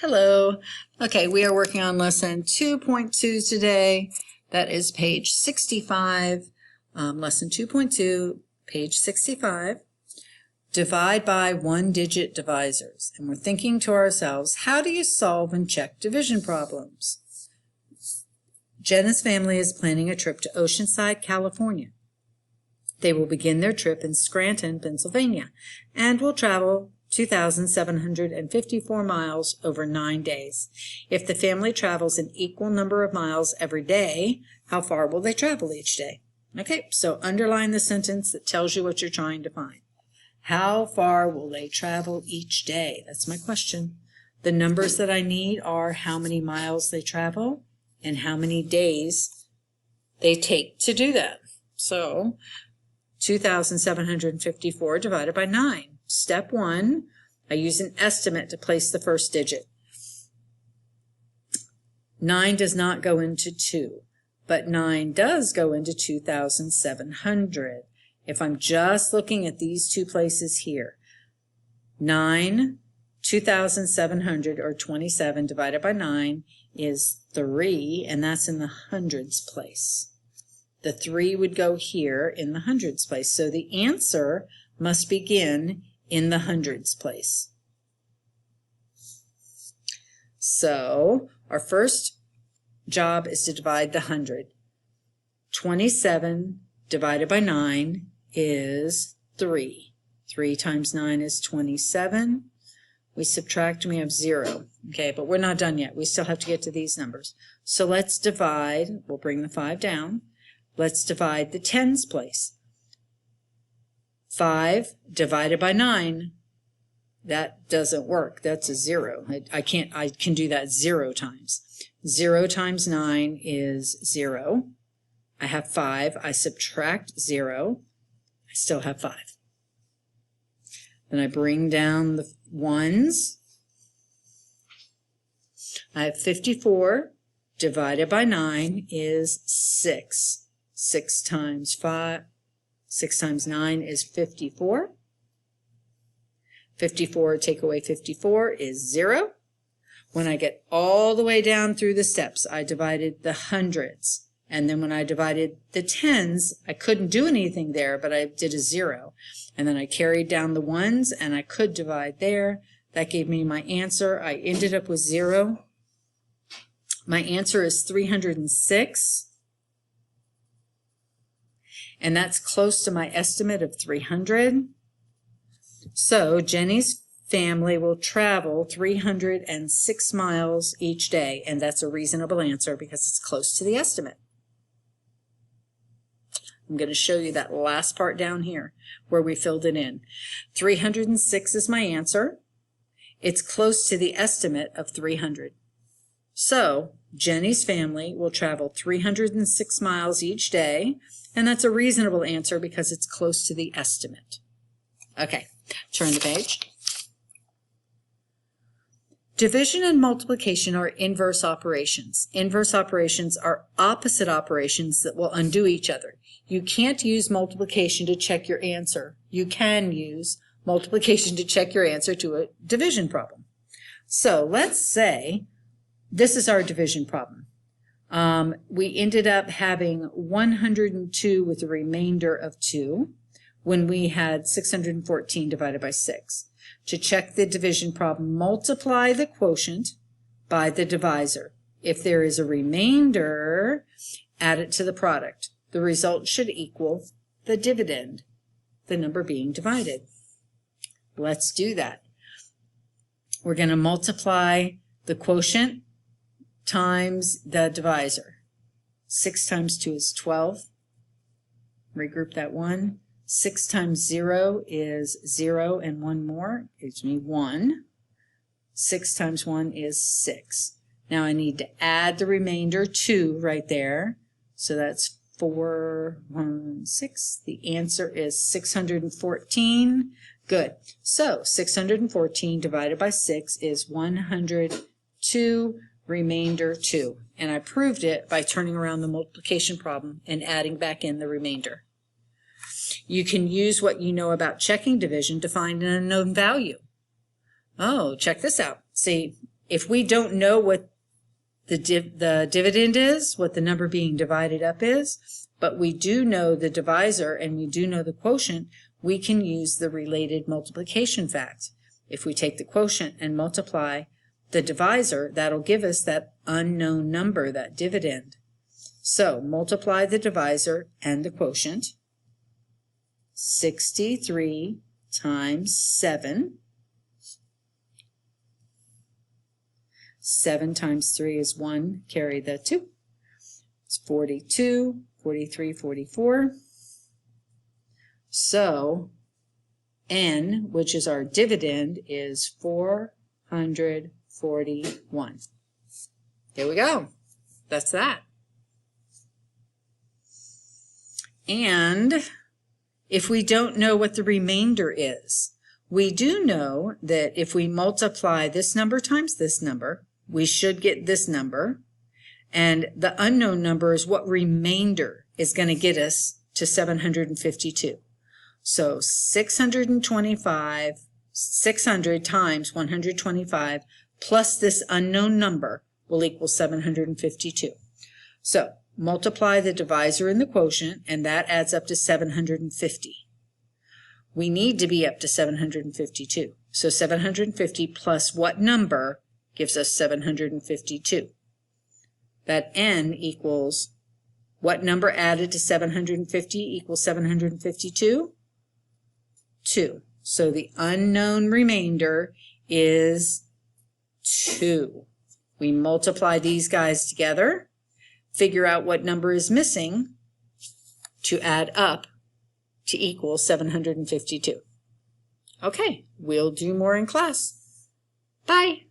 Hello. Okay, we are working on lesson 2.2 today. That is page 65. Lesson 2.2, page 65. Divide by one-digit divisors. And we're thinking to ourselves, how do you solve and check division problems? Jenna's family is planning a trip to Oceanside, California. They will begin their trip in Scranton, Pennsylvania, and will travel 2,754 miles over 9 days. If the family travels an equal number of miles every day, how far will they travel each day? Okay, so underline the sentence that tells you what you're trying to find. How far will they travel each day? That's my question. The numbers that I need are how many miles they travel and how many days they take to do that. So 2,754 divided by 9. Step 1, I use an estimate to place the first digit. 9 does not go into 2, but 9 does go into 2,700. If I'm just looking at these two places here, 9, 2,700, or 27 divided by 9 is 3, and that's in the hundreds place. The 3 would go here in the hundreds place. So the answer must begin in the hundreds place. So our first job is to divide the 100. 27 divided by 9 is 3. 3 times 9 is 27. We subtract and we have 0. Okay, but we're not done yet. We still have to get to these numbers. So let's divide. We'll bring the 5 down. Let's divide the tens place. 5 divided by 9. That doesn't work. That's a 0. I can do that 0 times. 0 times 9 is 0. I have 5. I subtract 0. I still have 5. Then I bring down the ones. I have 54 divided by 9 is 6. 6 times 9 is 54. 54, take away 54 is 0. When I get all the way down through the steps, I divided the hundreds. And then when I divided the tens, I couldn't do anything there, but I did a 0. And then I carried down the ones, and I could divide there. That gave me my answer. I ended up with 0. My answer is 306. And that's close to my estimate of 300. So Jenny's family will travel 306 miles each day, and that's a reasonable answer because it's close to the estimate. I'm going to show you that last part down here where we filled it in. 306 is my answer. It's close to the estimate of 300. So Jenny's family will travel 306 miles each day, and that's a reasonable answer because it's close to the estimate. Okay, turn the page. Division and multiplication are inverse operations. Inverse operations are opposite operations that will undo each other. You can't use multiplication to check your answer. You can use multiplication to check your answer to a division problem. So let's say this is our division problem. We ended up having 102 with a remainder of 2 when we had 614 divided by 6. To check the division problem, multiply the quotient by the divisor. If there is a remainder, add it to the product. The result should equal the dividend, the number being divided. Let's do that. We're going to multiply the quotient times the divisor. 6 times 2 is 12. Regroup that 1. 6 times 0 is 0 and 1 more. Gives me 1. 6 times 1 is 6. Now I need to add the remainder 2 right there. So that's 4, 1, 6. The answer is 614. Good. So 614 divided by 6 is 102. Remainder 2. And I proved it by turning around the multiplication problem and adding back in the remainder. You can use what you know about checking division to find an unknown value. Oh, check this out. See, if we don't know what the dividend is, what the number being divided up is, but we do know the divisor and we do know the quotient, we can use the related multiplication fact. If we take the quotient and multiply the divisor, that'll give us that unknown number, that dividend. So multiply the divisor and the quotient. 63 times 7. 7 times 3 is 1, carry the 2. It's 42, 43, 44. So n, which is our dividend, is 441. There we go. That's that. And if we don't know what the remainder is, we do know that if we multiply this number times this number, we should get this number. And the unknown number is what remainder is going to get us to 752. So 600 times 125 plus this unknown number will equal 752. So multiply the divisor and the quotient, and that adds up to 750. We need to be up to 752. So 750 plus what number gives us 752? That n equals, what number added to 750 equals 752? 2. So the unknown remainder is 2. We multiply these guys together, figure out what number is missing to add up to equal 752. Okay, we'll do more in class. Bye.